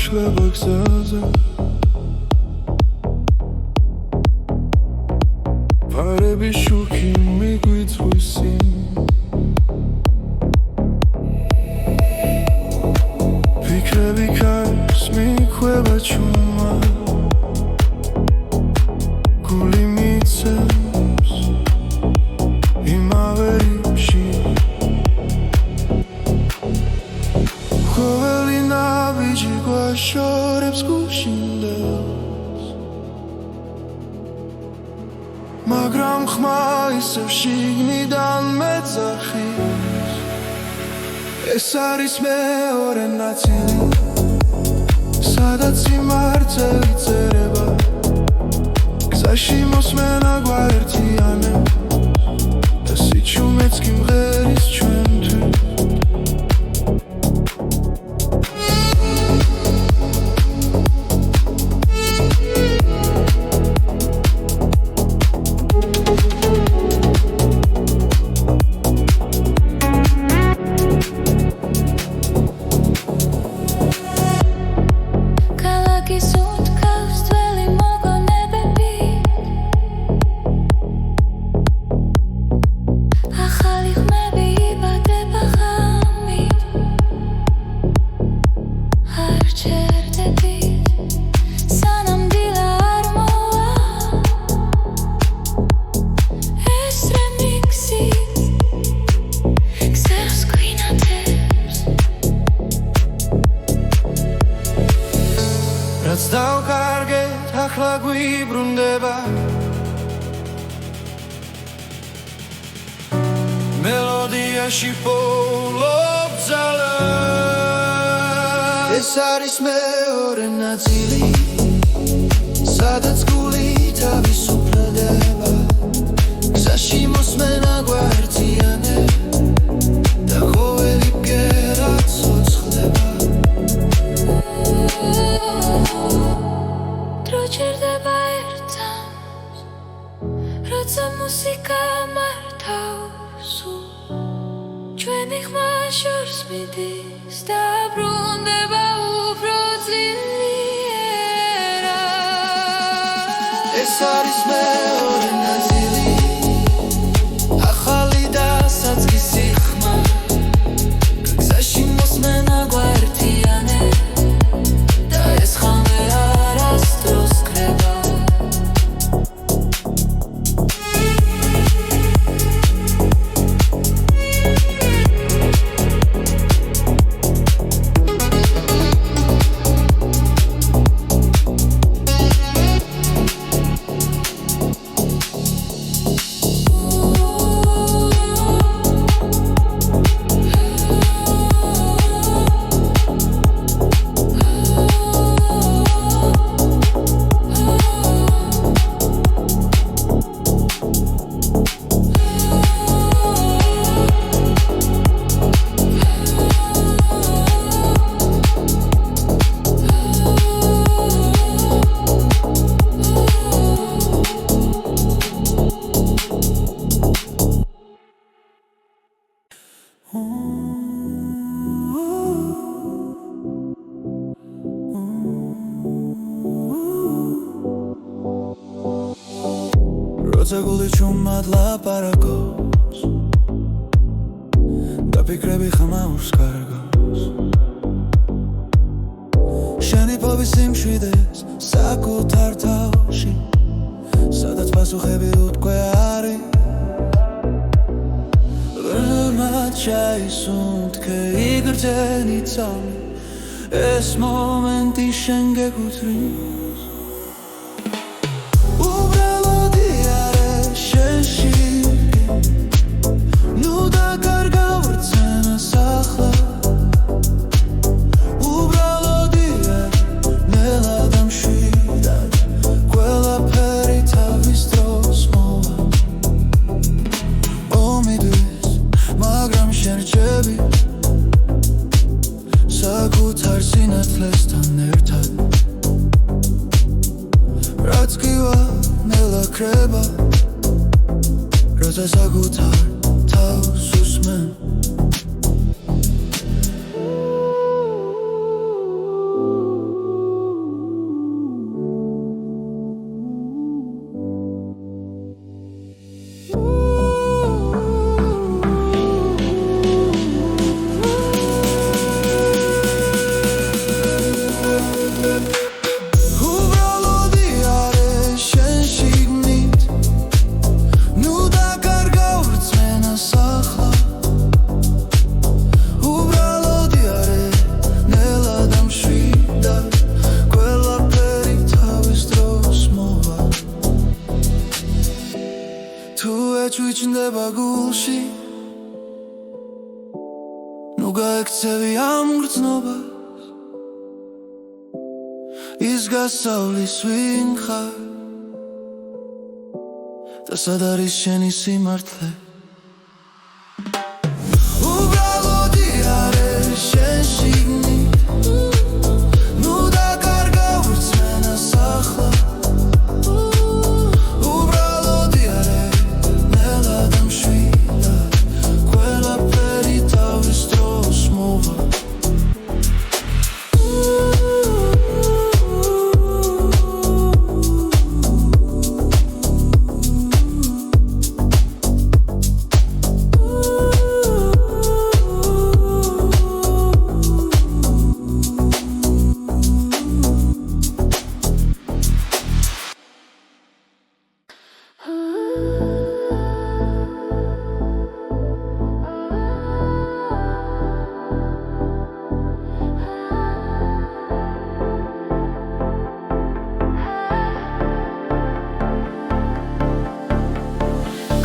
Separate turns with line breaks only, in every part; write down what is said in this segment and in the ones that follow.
იშლება გზაზე ფარების შუქი მიგვიწვის წინ ფიქრები ქარს მიქვება ჩუმა გული მიცემს იმავე რიფში ყოველი ნაბიჯი გვაშორებს გუშინდელს მაგრამ ხმა ისევ შიგნიდან მეძახის ეს არის მეორე ნაწილი სადაც სიმართლე წერება გზაში მოსმენა გვაერთიანებს და სიჩუმეც კი მღერის ჩვენთვის მელოდიაში პოულობ ძალას ეს არის მეორე ნაწილი სადაც გული თავისუფლდება გზაში მოსმენა გვაერთიანებს და ყოველი ბგერა ცოცხლდება დრო ჩერდება ერთად როცა მუსიკა მართავს ჩვენი ხმა შორს მიდის და ბრუნდება უფრო ძლიერად ეს არის მეორე ნაწილი ახალი და საწყისი ხმა გზაში მოსმენა გვაერთიანებს და ეს ხმა არასდროს ქრება როცა გული ჩუმად ლაპარაკობს და ფიქრები ხმაურს კარგავს შენი ფობის სიმშვიდეს საკუთარ თავში სადაც პასუხები უთქვე არის ბრმად ჩაისუნთქე იგრძენი წამი ეს მომენტი შენ გეკუთვნის საკუთარ სინათლესთან ერთად რაც კი მელაქრება როცა საკუთარ თავს უსმენ გაექცევი ამ გრძნობას ის გასავლის ვინ ხარ და სად არის შენი სიმართლე უბრალოდი არის შენ შიგნით ნუ დაკარგა ვირწმენას ახლა უბრალოდი არის ნელა და მშვიდად ყველაფერი თავის დროს მოვა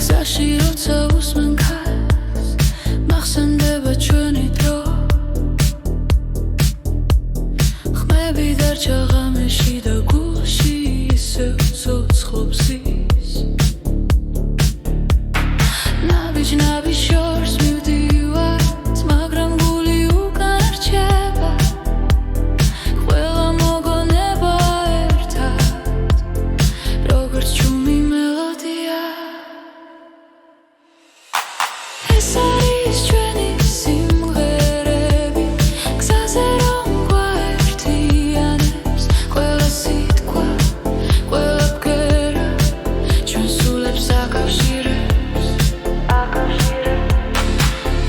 გზაში როცა უსმენ ქარს მახსენდება ჩვენი დრო ხმები დარჩა ღამეში და გულში ისევ ცოცხლობს ის ნაბიჯ შორს მივდივართ მაგრამ გული უკან რჩება ყველა მოგონება ერთად როგორც ჩუმი მელოდია ეს არის ჩვენი სიმღერები გზაზე რომ გვაერთიანებს ყველა სიტყვა ყველა ბგერა ჩვენ სულებს აკავშირებს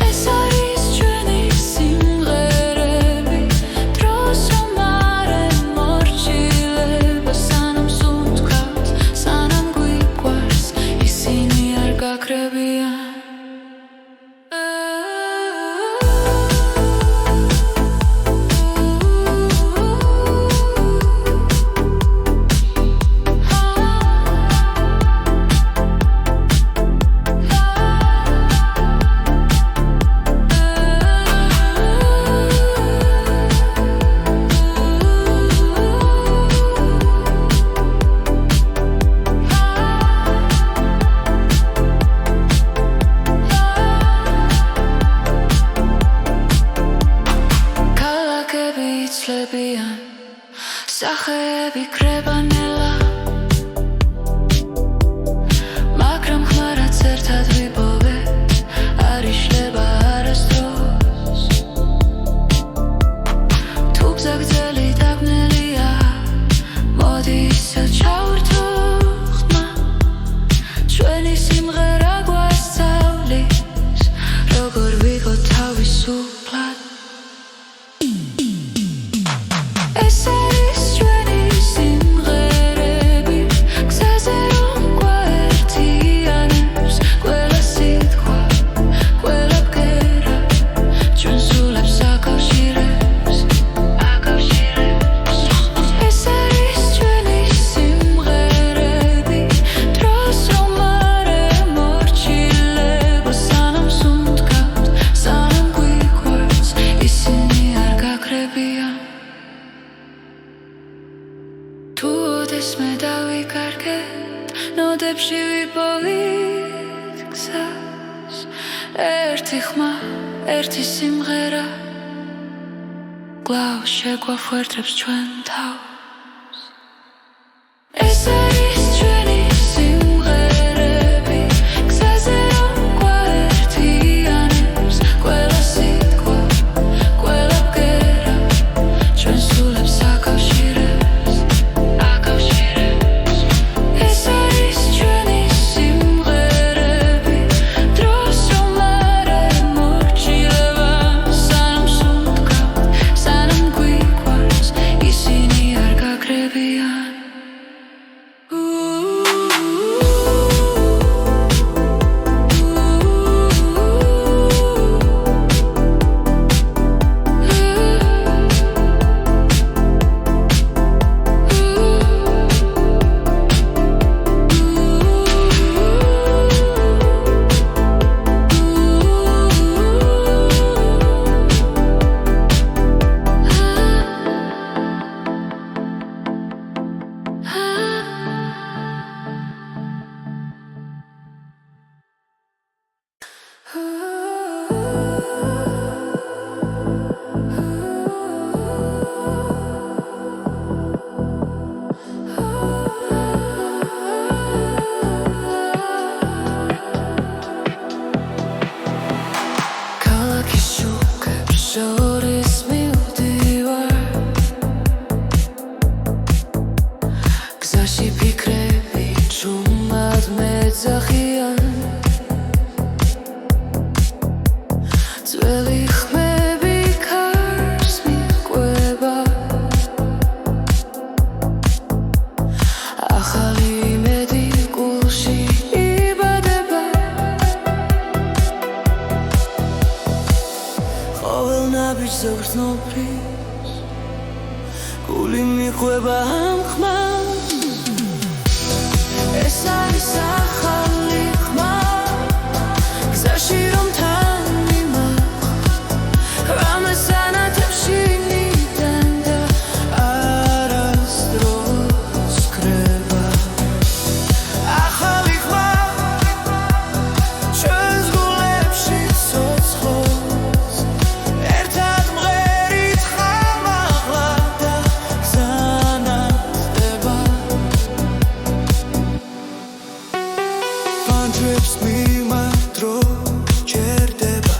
ეს არის ჩვენი სიმღერები დროს რომ არ ემორჩილება სანამ სუნთქავთ სანამ გვიყვარს ისინი არ გაქრებიან ქალაქები იცლებიან სახეები კრებანელა მაგრამ ხმარად ერთად ვიპოვეთ არ იშლება არასდროს თუ გზა გრძელი დაბნელია მოდი ისევ ჩავერთო ხმა ჩვენი სიმღერა გვასწავლის როგორ ვიყო თავისუფლად ეს არის ჩვენი სიმღერები გზაზე რომ გვაერთიანებს ყველა სიტყვა ყველა ბგერა ჩვენ სულებს აკავშირებს ეს არის ჩვენი სიმღერები დროს რომ არ ემორჩილება სანამ სუნთქავთ სანამ გვიყვარს ისინი არ გაქრებიან თუ ოდესმე დავიკარგეთ ნოდებში ვიპოვით გზას ერთი ხმა ერთი სიმღერა კვლავ შეგვაფუერდებს ჩვენ თავს ეს არის ჩვენი სიმღერები გზაზე რომ გვაერთიანებს ყველა სიტყვა ყველა ბგერა ჩვენ სულებს აკავშირებს ეს არის ჩვენი სიმღერები დროს რომ არ ემორჩილება სანამ სუნთქავთ სანამ გვიყვარს ისინი არ ძველი ხმები ქარს მიჰყვება ახალი იმედი გულში იბადება ყოველ ნაბიჯზე გრძნობრის გული მიჰყვება ამ ხმას ეს არის ახალი ხმა გზაში რომ თან მიმაყ რამეს ანათებში მიდან და არასდროს კრება ახალი ხმა ჩვენს გულებში ცოცხლობს ერთად მღერით ხამაღლა და გზანათდება ფანჯრებს მიმართრო ჯერდება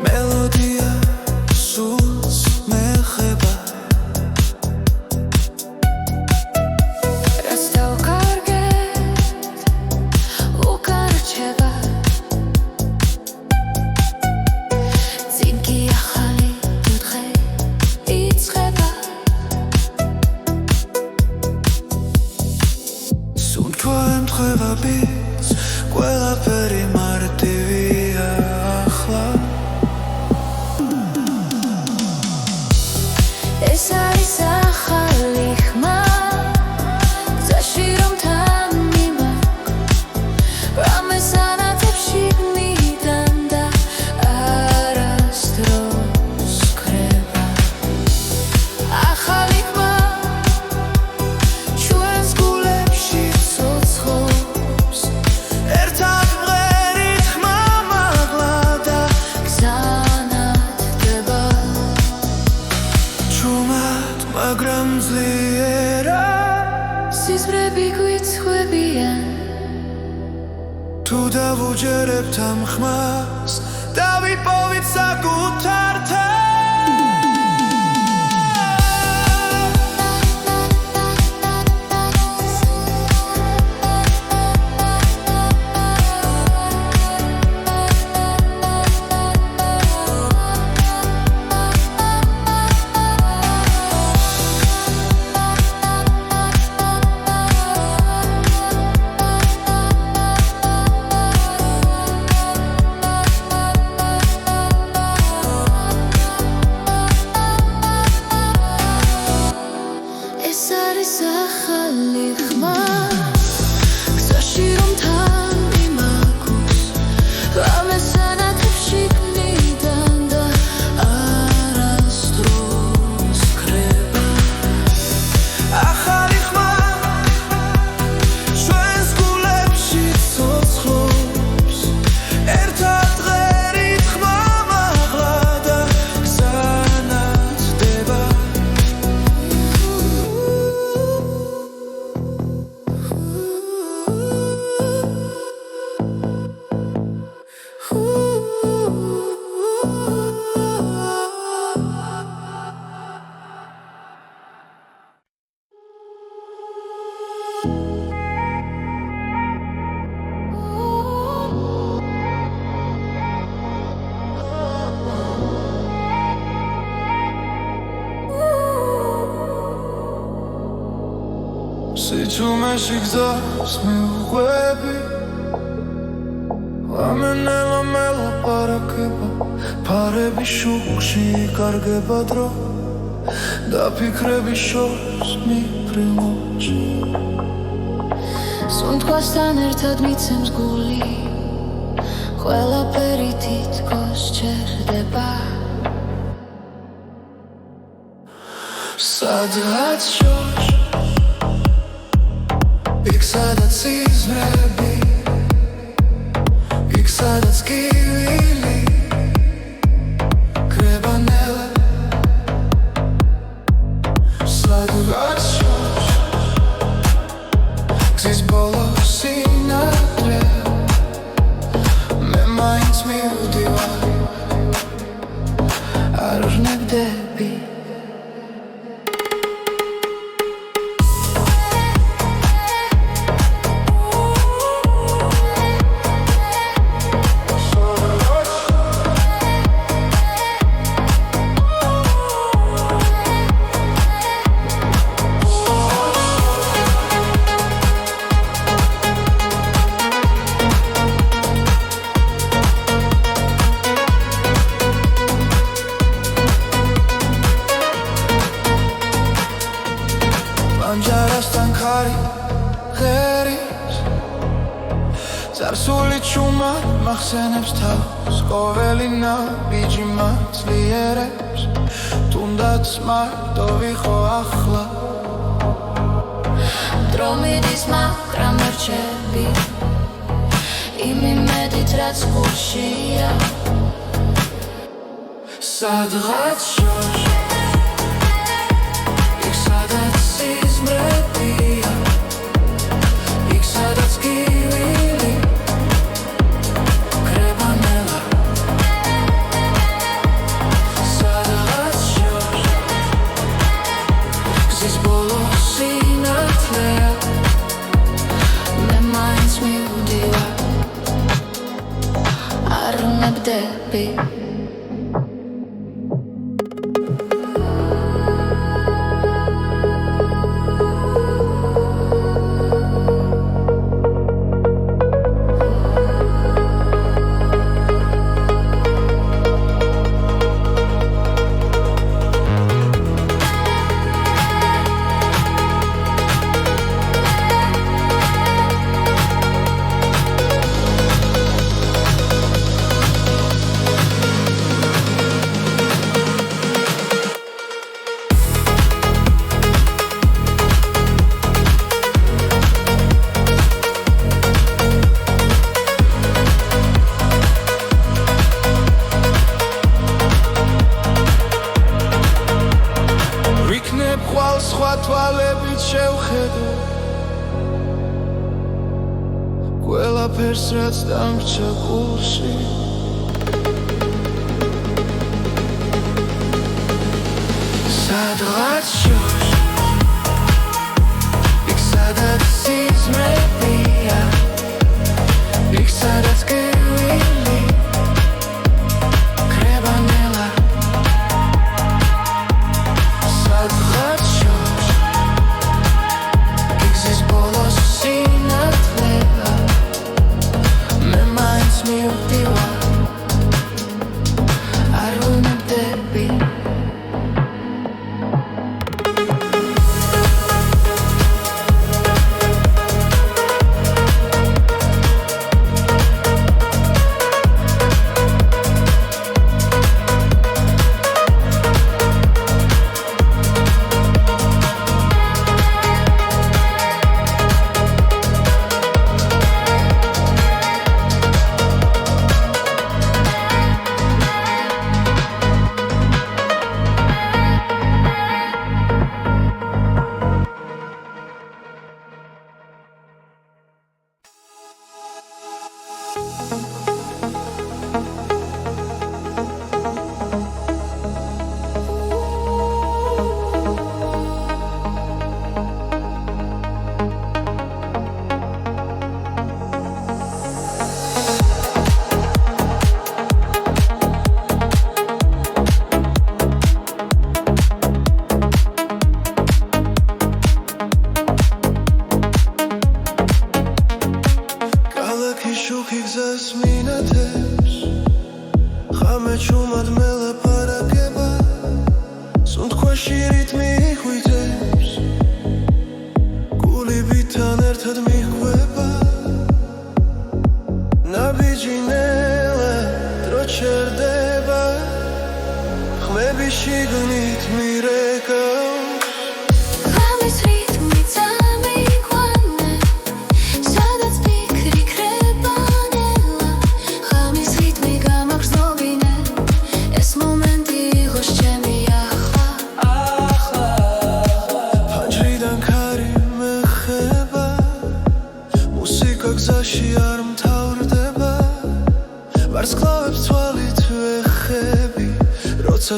მელოდია სულს მეხება რაც დავკარგეთ უკან რჩება წინ კი ახალი დღე იწყება სუნთქვა ემთხვევა ბიძ ყველაფერი მარტივია ახლა ეს არის ახალი ხმა გზაში რომ თან მიმაყ რამეს ანათებში მიდან და არასდროს კრება ახალი ხმა ჩვენს გულებში ცოცხლობს ერთად მღერით ხმამაღლა და გზანათდება ჩუმად მაგრამ ძლიერა სიზმრები გვიცხვებიან თუ დავუჯერებთ ამ ხმას დავიპოვით საკუთარ ეს არის ახალი ხმა გზაში რომ თან მიმაგოს რამეს ანათებში მიდან და არასდროს კრება ახალი ხმა ჩვენს გულებში ცოცხლობს ერთად მღერით ხმამაღლა და გზანათდება სიჩუმეში გზას მივყვები ლამენელა მელაპარაკება ფარების შუქში კარგება დრო და ფიქრების შორს მიფრინვში სუნთქვასთან ერთად მიცემს გული ყველაფერი თითქოს ჩერდება სადღაც შორს იქ სადაც სიზმრები იქ სადაც კივილი კრება ნელა სადღაც შორს გზის ბოლოს სინათლე მე მაინც მივდივარ არ ვნებდები
წარსული ჩუმად მახსენებს თავს ყოველი ნაბიჯი მაცლიერებს თუნდაც მარტო ვიყო ახლა დრო მიდის მაგრამ მერჩები იმ იმედით რაც გულშია სადღაც შორს იქ სადაც სიზმრებია იქ სადაც გივილი კრება ნელა სადღაც შორს გზის ბოლო სინათლეა მე მაინც მივდივარ არ ნებდები ყველაფერს რაც დამრჩა გულში სადღაც შორს იქ სადაც სიზმრებია იქ სადაც გივილი კრება ნელა სადღაც შორს იქ ზის ბოლოს სინათლეა მე მაინც მივდივარ არ ვნებდები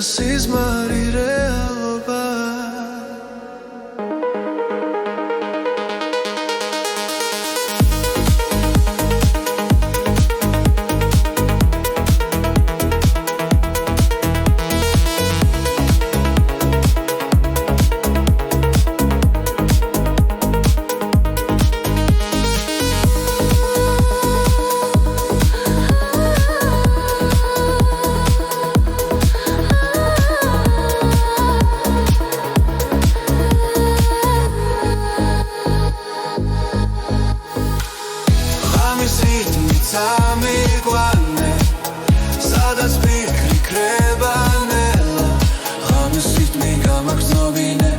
სიზმარი რეალობა წამიყვანე სადაც ფიქრი ქრება ნელა ღამის რიტმი გამაგრძნობინე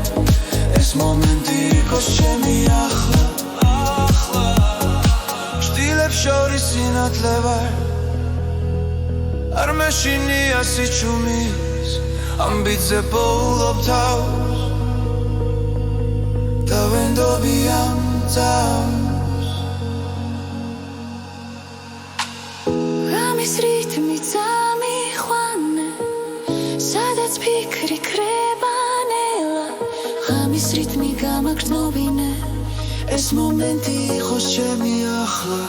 ეს მომენტი იყოს ჩემი ახლა შტილებს შორის სინათლე ვარ არ მეშინია სიჩუმის ამბიძე პოულობ თავს და ვენდობი ამ წავს
ღამის რიტმი წამიყვანე სადაც ფიქრი ქრება ნელა ღამის რიტმი გამაგრძნობინე
ეს მომენტი იყოს ჩემი ახლა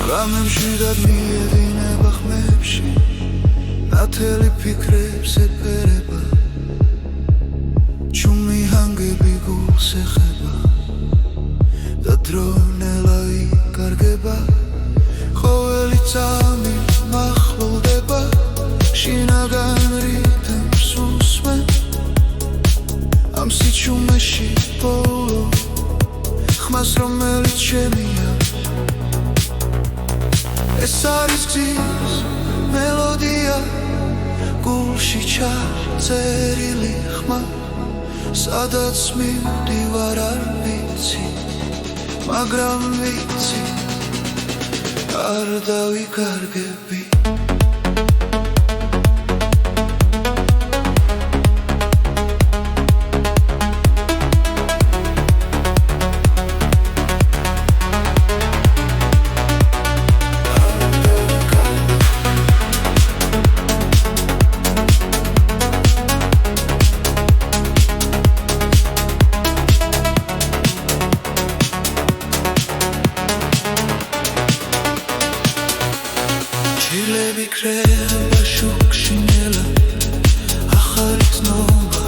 გამემშვიდად მიედინება ხმებში ნათელი ფიქრებს ეფერება ჩუმი ჰანგები გულს ეხება და დრო ნელა იკარგება ყოველი წამი მახლოვდება შინაგან რიტმს უსმენ ამ სიჩუმეში პოულო ხმას რომელიც ჩემია ეს არის გზის მელოდია გულში ჩაწერილი ხმა სადაც მივდივარ არ ვიცი მაგრამ ვიცი არ დავიკარგები ჩილები ქრება შუქში ნელა ახალი ცნობა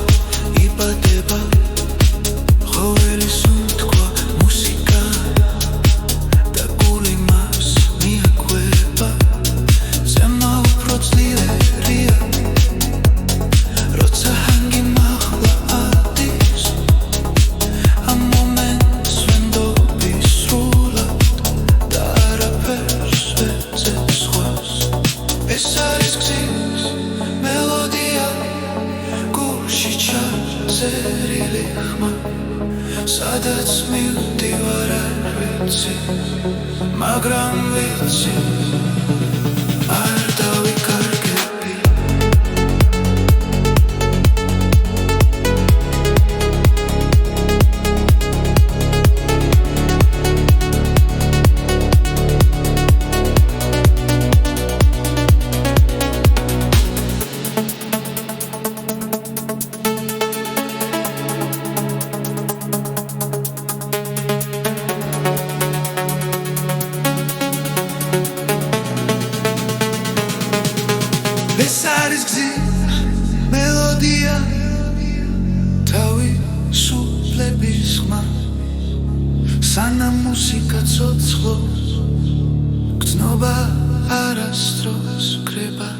იბადება ყოველი სუნთქვა მუსიკა და გული მას მიაკვება ზემა უფრო ძლიერია როცა ჰანგი მაღლა ადის ამ მომენტს ვენდობი სრულად და არაფერს ვეძებ სხვას ეს არის გზის მელოდია გულში ჩაწერილი ხმა სადაც მივდივარ არ ვიცი მაგრამ ვიცი არ დავიკარგები ეს არის გზის მელოდია თავისუფლების ხმა სანამ მუსიკა ცოცხლობს გრძნობა არასდროს კრება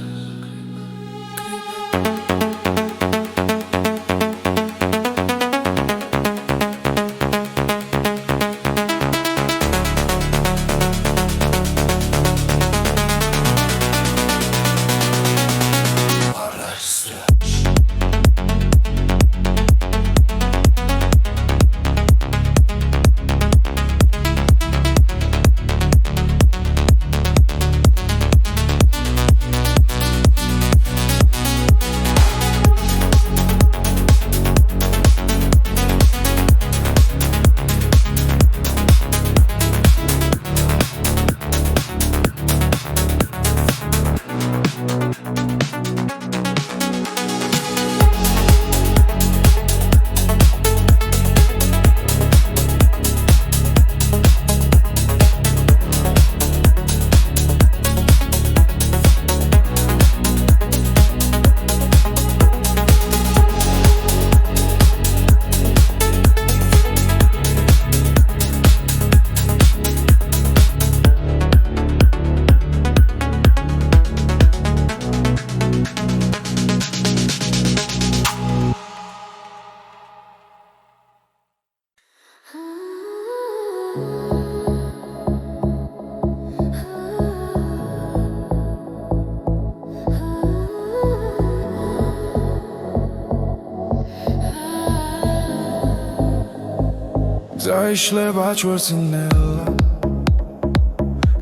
Zaişleba çvărținela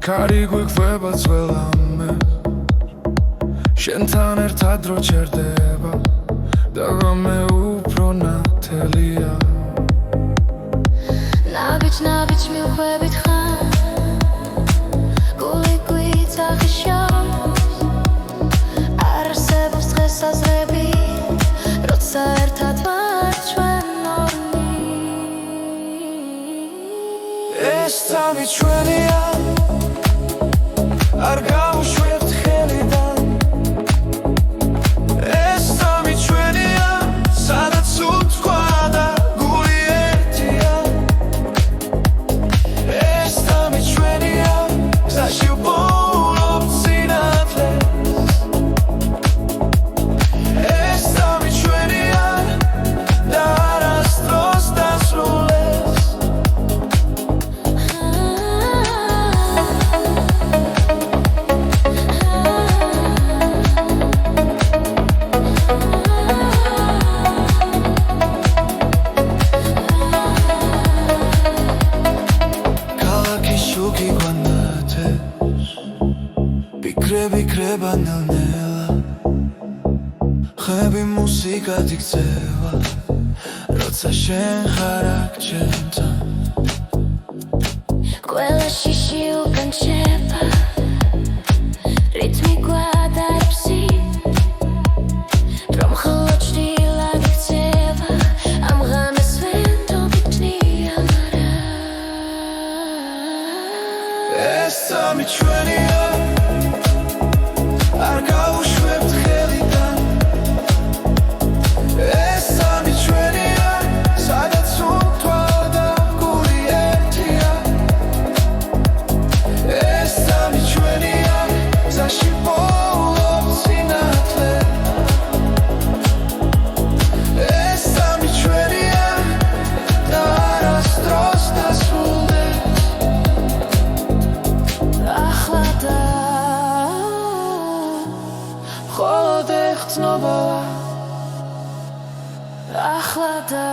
Cari guiqveba tzvelame Shentan ertad ro cherdeba Dagame upro natelia
Nabic mi ukhvebit kha Guli tsakhishoz Arsebobs dres azrebi Rotsa ertad var chven orni
Es tami chvenia Ar gaushvebt khelidan Es tami chvenia Sadats utkvada guli ertia Es tami chvenia Gzashi upolob tsinatles Es tami chvenia Dar astros dasrules Kalakishuki guanates Bikreba nel-nela Xebi musika diktseva Rotsa shen xarak chemtan
Ყველა შიში უკან შევა რითმი გვადარბსი რომ ხოლოდ ჭრილად იქცევა ამ ღამეს ვერ თოფიტნია მარა
Es tami chvenia Ar gaushvebt khelidan Es tami chvenia Sadats utkvada guli ertia Es tami chvenia Gzashi upolob tsinatles Es tami chvenia Dar astros dasrules
ახლა და
მხოლოდ ეხცნობალა
ახლა და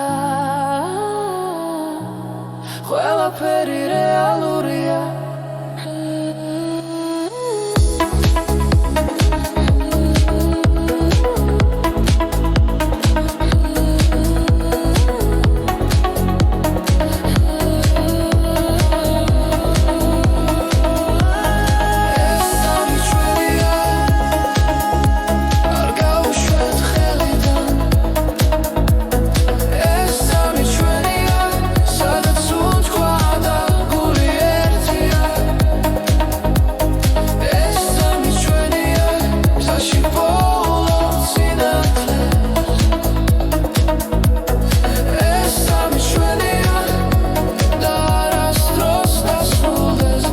ყველაფერი რეალურია Es tami chvenia Ar gaushvebt khelidan Es tami chvenia Sadats utkvada guli ertia Es tami chvenia Gzashi upolob tsinatles Es tami chvenia Dar astros dasrules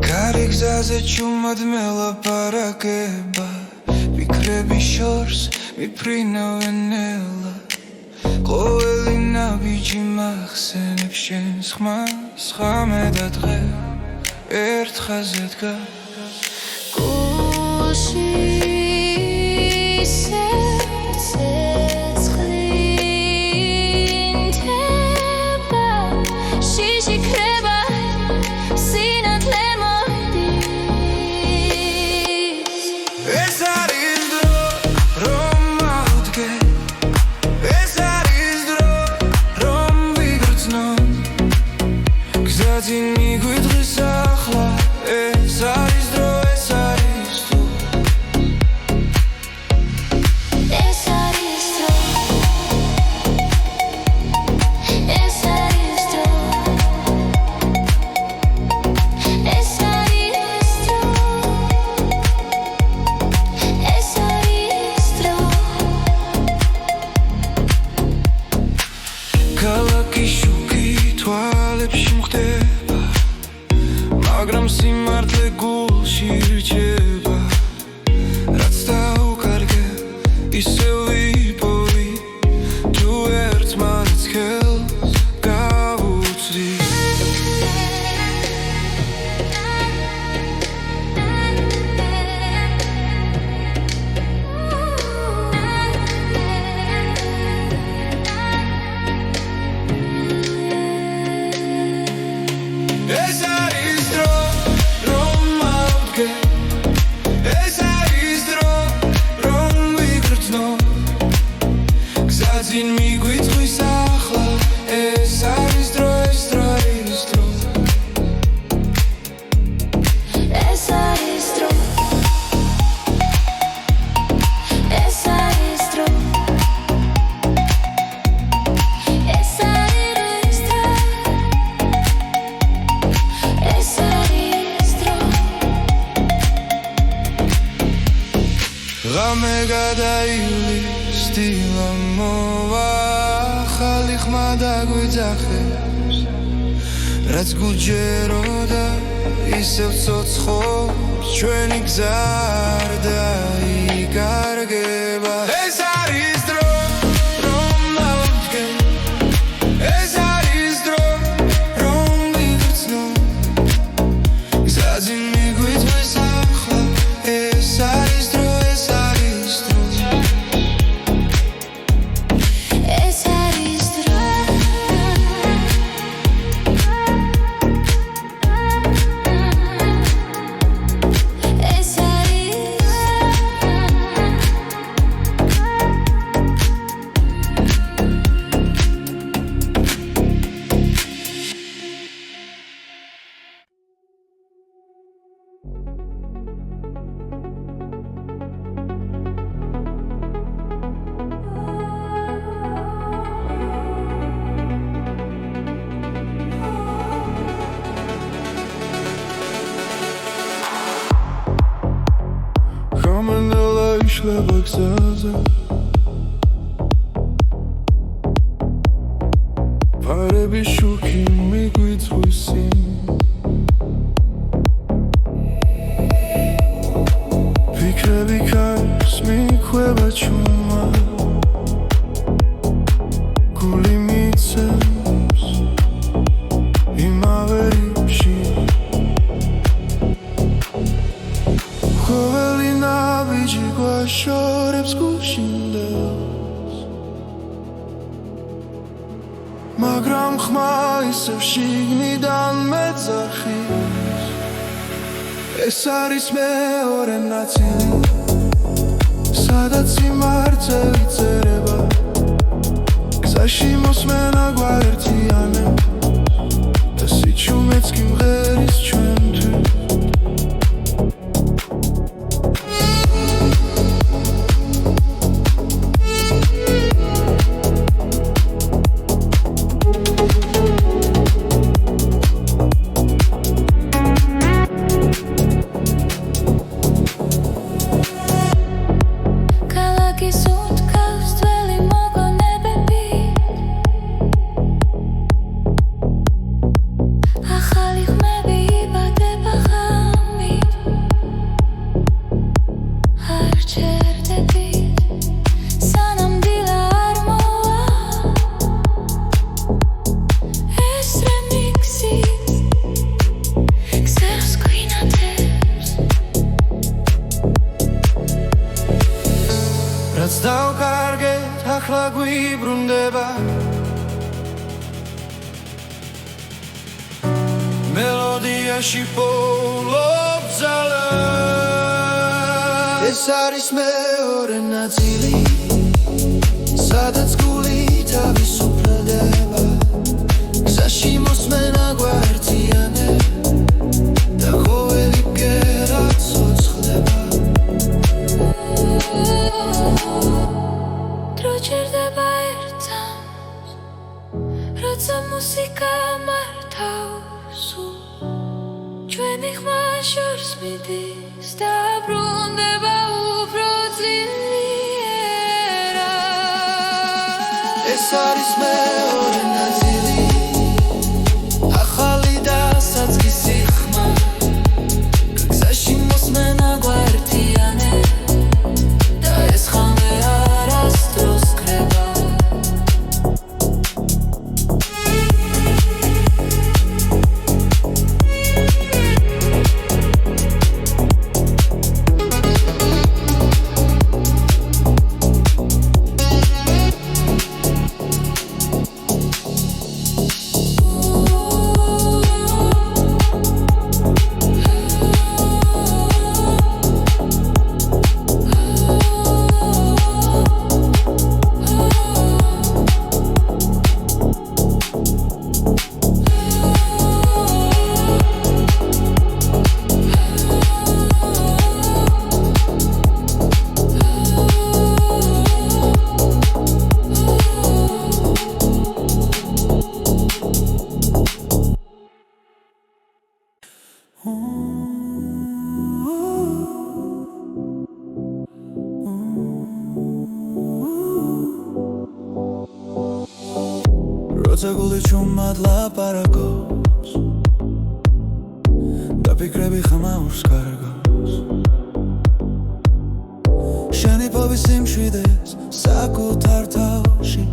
Cari gzaze chumad melaparakheba Fikrebi shors miprinna venela Qoveli nabiji maxsenebs shens xmas Xame da dghe ertxaze დგას
გულში სერცე ცხლინდება შიში ქრება სინათლე მოდის
Es aris dro rom avdge Es aris dro rom vigrtsnon Gzadzi miგვიდღის ახლა Es aris რამე გადაივლის დილა მოვა ახალი ხმა დაგვიძახებს რაც გუჯეროდა ისევ ცოცხობს ჩვენი გზა არ დაიკარგება ეს არის დრო რომ მოვდგენ ეს არის დრო რომ მივცნო გზაზე მიგვიძვეს ახლა ეს არის დრო შლება გზაზე ფარები შუქი მიგვიწვის ფიქრები ქარს მიქვება ჩუმა გული მიცემს იმავე რიფში ყოველი ნაბიჯი გვაშორებს გუშინდელს მაგრამ ხმა ისევ შიგნიდან მეძახის ეს არის მეორე ნაწილი სადაც სიმართლე იწერება გზაში მოსმენა გვაერთიანებს და სიჩუმეც კი მღერის ჩვენთვის ახლა გვიბრუნდება მელოდიაში პოულობს ძალა ეს არის მეორე ნაწილი სადაც გული თავისუფლდება გზაში მოსმენა გვაერთიანებს და ყოველი ბგერა ცოცხლდება ჭირდება ერთად როცა მუსიკა მართავს ჩვენი ხმა შორს მიდის და ბრუნდება უფრო ძლიერად ეს არის მეორე ნაწილი ახალი და საწყისი ხმა გზაში მოსმენა გვაერთიანებს და ეს ხმა არასდროს როცა გული ჩუმად ლაპარაკობს და ფიქრები ხმაურს კარგავს შენი ფობის სიმშვიდეს საკუთარ თავში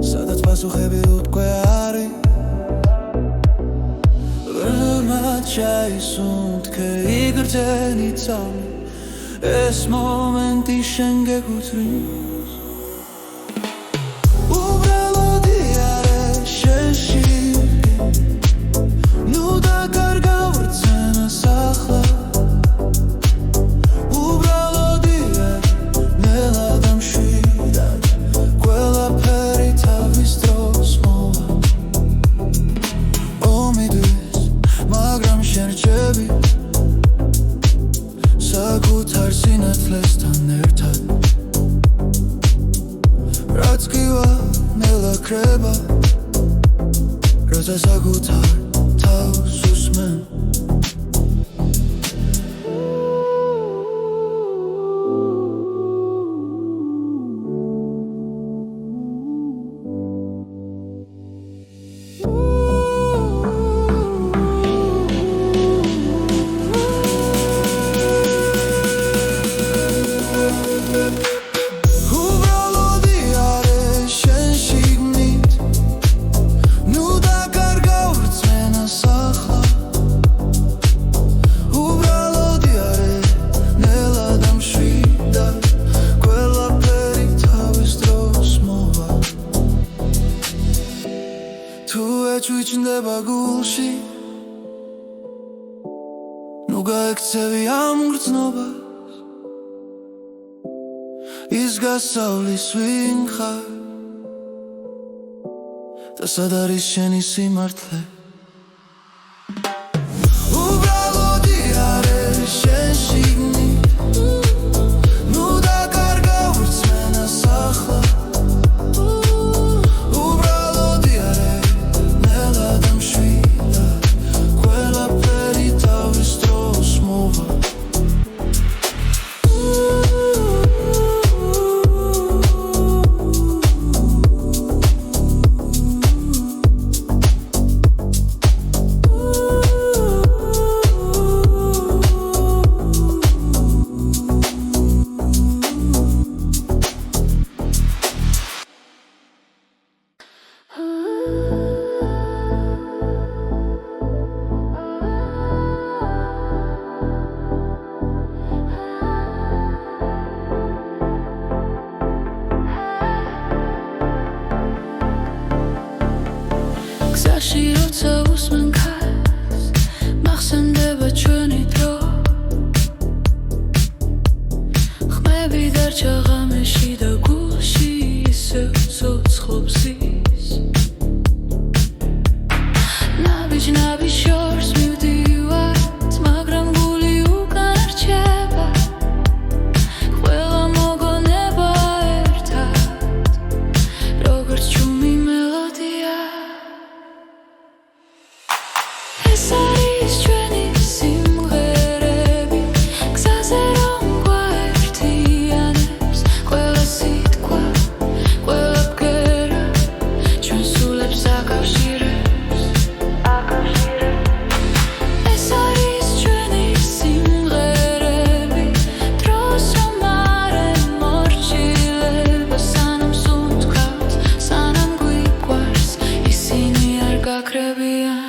სადაც პასუხები უკვე არის ბრმად ჩაისუნთქე იგრძენი წამი ეს მომენტი შენ გეკუთვნის უბრალოდი არის შენში ნუ დაკარგა ვრცენას ახლა უბრალოდი არის ნელა და მშვიდად ყველაფერი თავის დროს მოვა ომიდვის მაგრამ შენ რჩები საკუთარ სინათლესთან ერთად რაც გივა ნელა ქრება როცა საკუთარ თავს უსმენ ჩუჩნდება გულში ნუ გაექცევი ამ გრძნობას ის გასავლის ვინ ხარ და სად არის შენი სიმართლე უბრალოდი არის შენ შიგნით ნუ დაკარგა ვრცენას ახლა გზაში როცა უსმენ ქარს მახსენდება ჩვენი დრო ხმები დარჩა ღამეში და გულში ისევ ცოცხლობს ის ნაბიჯ შორს მივდივართ მაგრამ გული უკან რჩება ყველა მოგონება ერთად როგორც ჩუმი მელოდია ეს არის ჩვენი სიმღერები გზაზე რომ გვაერთიანებს ყველა სიტყვა ყველა ბგერა ჩვენ სულებს აკავშირებს ეს არის ჩვენი სიმღერები დროს რომ არ ემორჩილება სანამ სუნთქავთ სანამ გვიყვარს ისინი არ გაქრებიან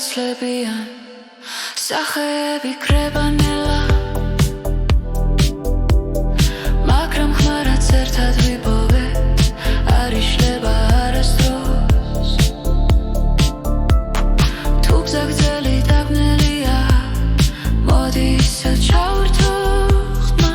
იცლებიან სახეები კრება ნელა მაგრამ ხმარაც ერთად ვიპოვეთ არ იშლება არასდროს თუ გზა გრძელი დაბნელია მოდი ისევ ჩავერთო ხმა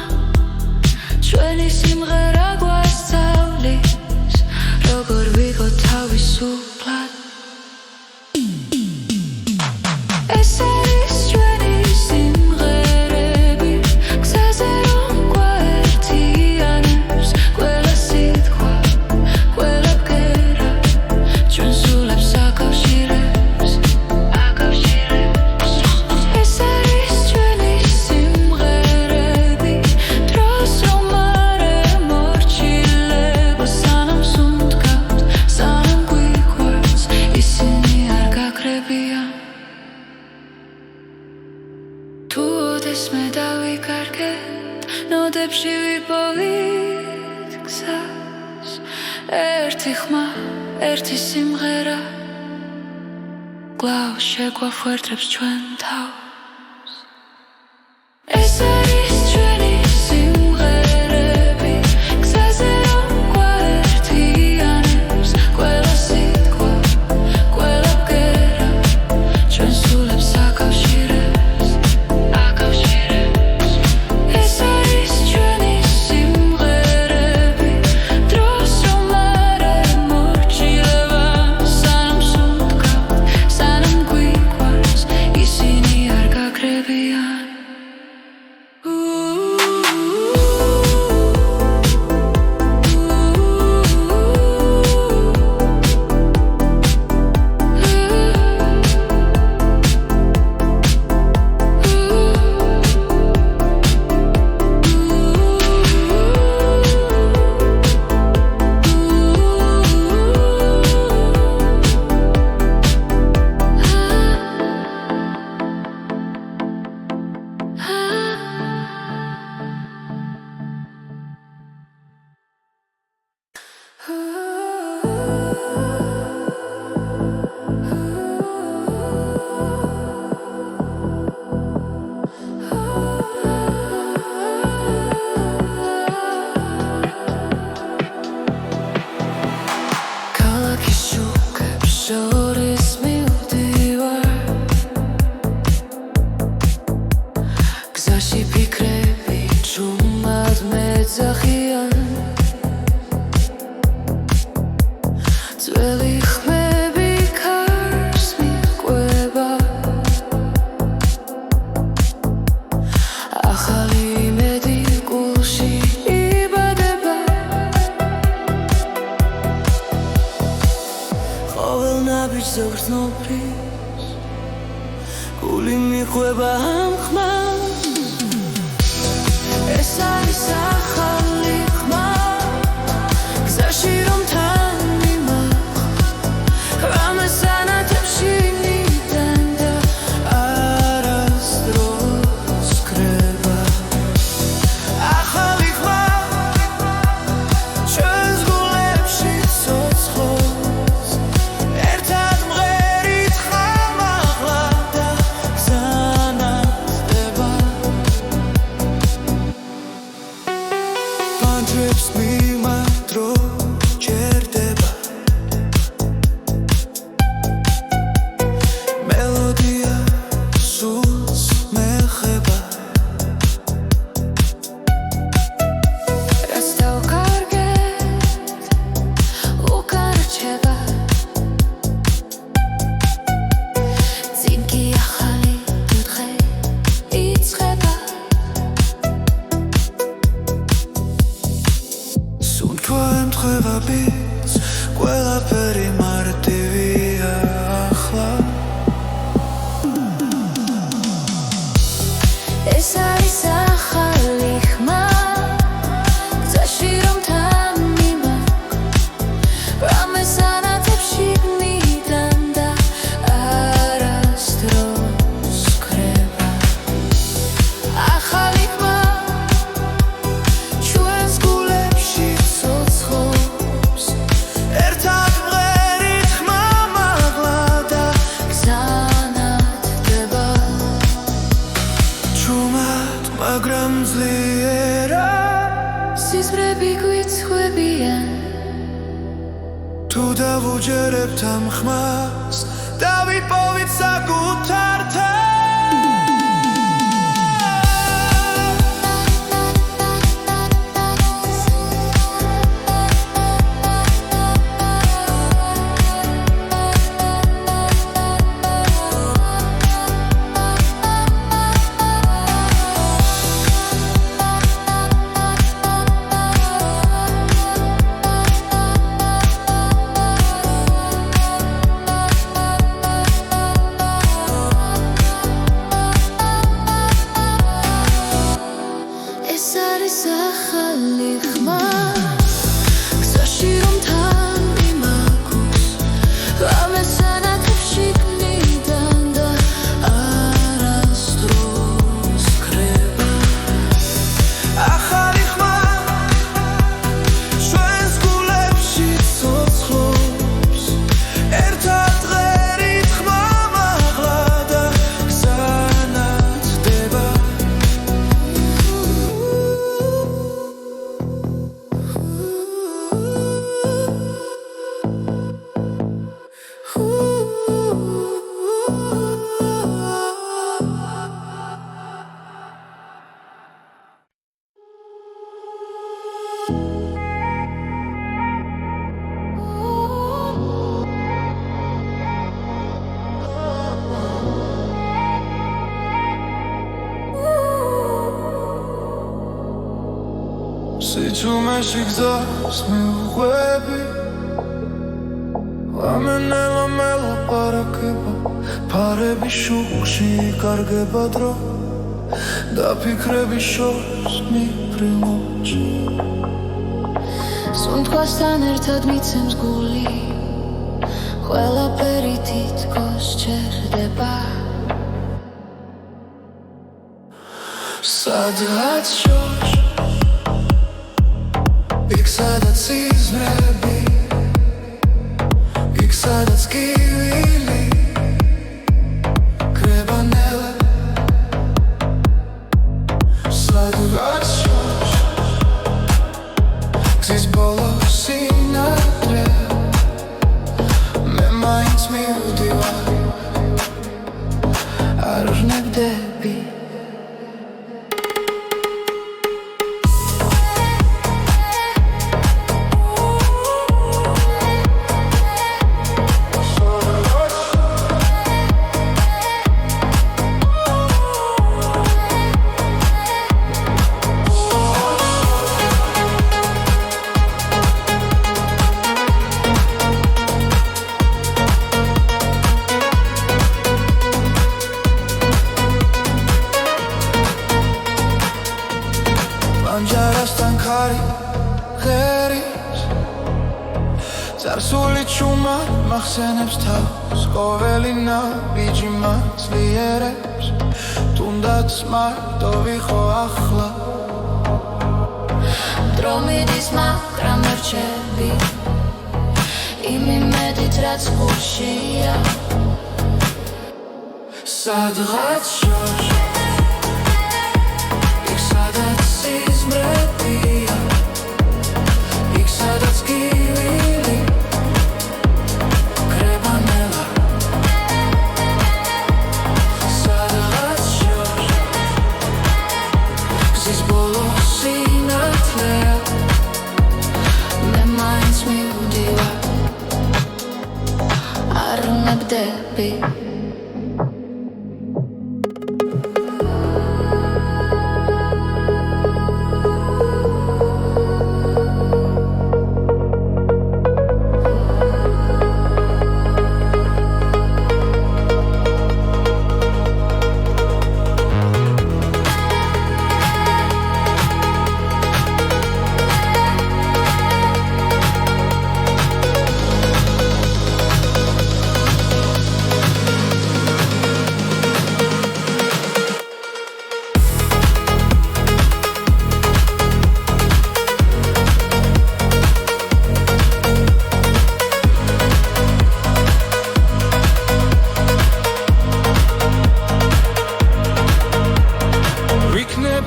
სულის მე დავიკარგეთ ნოდებში ვიპოვით გზას ერთი ხმა ერთი სიმღერა გლავს შეგვახვერდებს ჩვენ თავს ეს არის ჩვენი სიმღერები გზაზე რომ გვაერთიანებს ყველა სიტყვა ყველა ბგერა ჩვენ სულებს აკავშირებს ეს არის ჩვენი სიმღერები დროს რომ არ მორჩილება სანამ სუნთქავთ სანამ გვიყვარს ისინი არ გაგრებიან ქალაქის შუქებს შორის მივდივარ გზაში ფიქრები ჩუმად მეძახიან ძველი ხმები ქარს მიჰყვება ახალი იმედი გულში იბადება ყოველ ნაბიჯს ზოგრძნობს გული მიჰყვება ამ ხმას ეს არის ახალი ხმა გზაში რომ თან მიმახვ რამეს ანათებში მიდან და არასდროს კრება ახალი ხმა ჩვენს გულებში ცოცხლობს ერთად მღერით ხამ ახლა და გზანახდება პანჯრებს მიმართრო ჯერდება მელოდია სულს მეხება რაც დავკარგეთ უკან რჩება წინ კი ახალი დღე იწყება სუნთქვა ემთხვევა ბიძ ყველაფერი მარტივია ახლა ეს არის ახალი ხმა გზაში რომ თან მიმახვ რამეს ანათებში მიდან და არასდროს კრება ახალი ხმა ჩვენს გულებში ცოცხლობს ერთად მღერით ხმამ ახლა და გზანახდება ჩუმად მაგრამ ძლიერა სიზმრები გვიცხვებიან თუ დავუჯერებთ ამ ხმას დავიპოვით საკუთარ თავს სიცუმეში გზას მიუყვები ლამენელა მელაპარაკება ფარების შუქში იკარგება დრო და ფიქრების შორს მიფრინოჩი
სუნთქვასთან ერთად მიცემს გული ყველაფერი თითქოს ჩერდება
სადღაც შორს იქ სადაც სიზმრები იქ სადაც კივილი კრება ნელა სადღაც შორს გზის ბოლოს სინათლე მე მაინც მივდივარ არ ვნებდები Anjarastan kari gheris Zarsuli chuma maxsenebs tavs Qoveli nabiji matzlierebs Tundats marto vikho akhla
დრო მიდის მაგრამ რჩები იმედით რაც გულშია
სადღაც შორს იქ სადაც სიზმრებია იქ სადაც კივილი კრება ნელა სადღაც შორს გზის ბოლოს სინათლეა
მე მაინც მივდივარ არ ვნებდები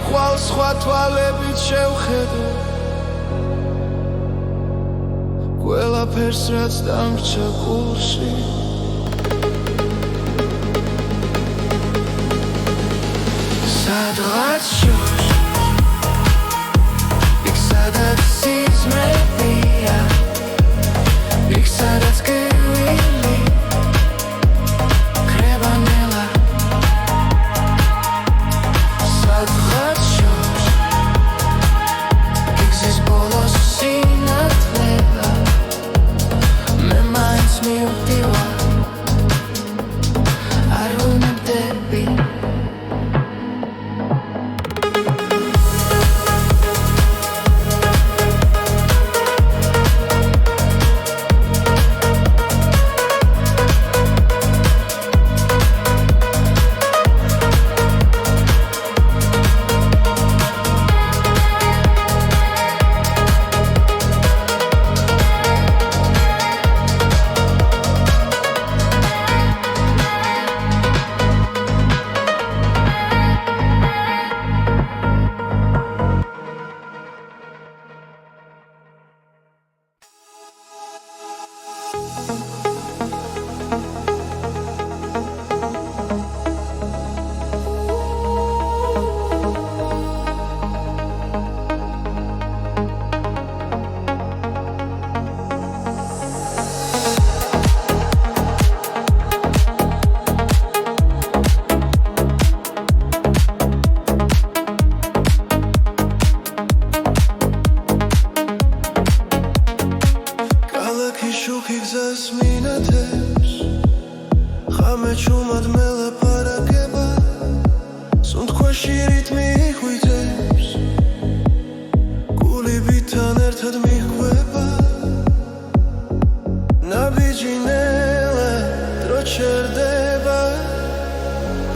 ხვალ სხვა თვალებით შევხედო ყველაფერს რაც დამრჩა გულში სადღაც შორს იქ სადაც სიზმრებია იქ სადაც კივილი კრება ნელა სადღაც შორს იქ გზის ბოლოს სინათლეა მე მაინც მივდივარ არ ვნებდები
ღამე ჩუმად მელაპარაკება სუნთქვაში რიტმი იხვიძებს გულიბთან ერთად მიჰყვება ნაბიჯი ნელა დრო ჩერდება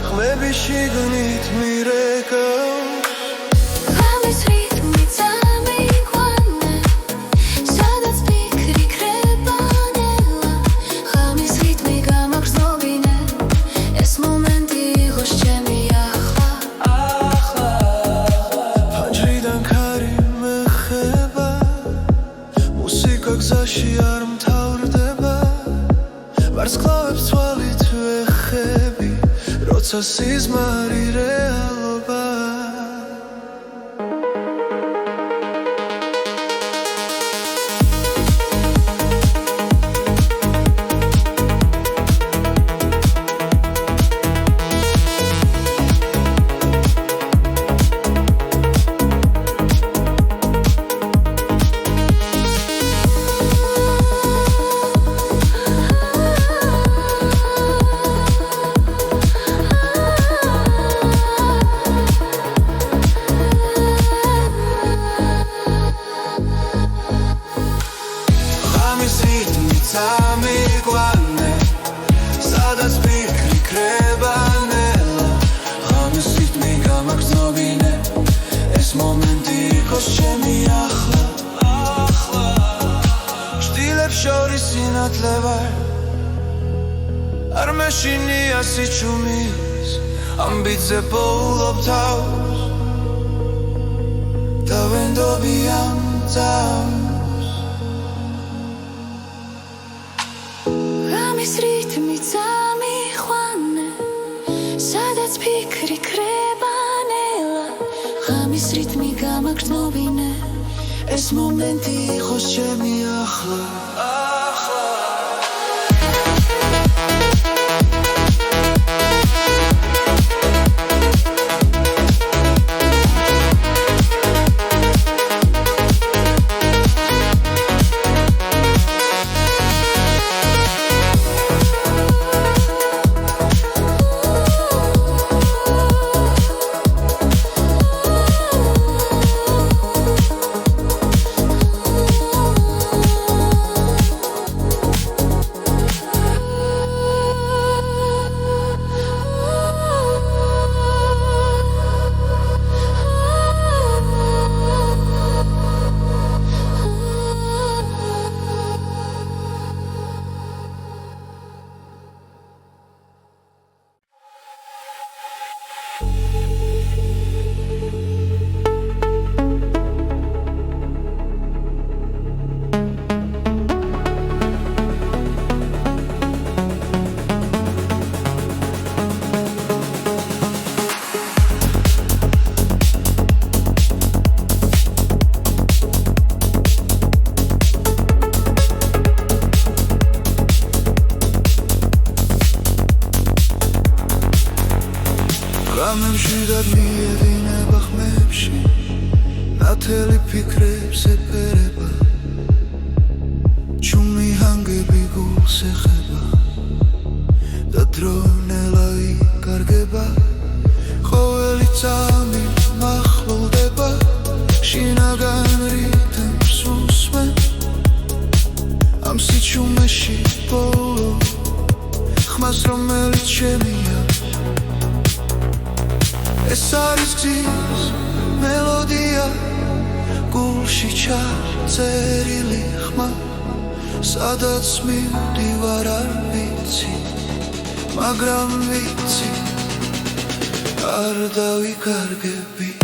ხმები შიგნით მირეკავს
ღამის რიტმი წამიყვანე სადაც ფიქრი ქრება ნელა ღამის რიტმი გამაგრძნობინე ეს მომენტი იყოს ჩემი ახლა
ფანჯრიდან ქარი მეხება მუსიკა გზაში არ მთავრდება ვარსკვლავებს თვალით ვეხები როცა სიზმარი რეალობა ღამის რიტმი წამიყვანე სადაც ფიქრი ქრება ნელა ღამის რიტმი გამაგრძნობინე ეს მომენტი იყოს ჩემი ახლა შტილებს შორის სინათლე ვარ არ მეშინია სიჩუმის ამბიძე პოულობ თავს დავენდობი ამ თავს
ღამის რიტმი წამიყვანე სადაც ფიქრი ქრება ნელა ღამის რიტმი გამაგრძნობინე
ეს მომენტი იყოს ჩემი ახლა ღამებში დადმიედინება ხმებში ნათელი ფიქრებს ეფერება ჩუმი ჰანგები გულს ეხება და დრო ნელა იკარგება ყოველი წამი მახლოვდება შინაგან რიტმს უსმენ ამ სიჩუმეში ბოლო ხმას რომელიც ჩემია ეს არის გზის მელოდია გულში ჩაწერილი ხმა სადაც მივდივარ არ ვიცი მაგრამ ვიცი არ დავიკარგები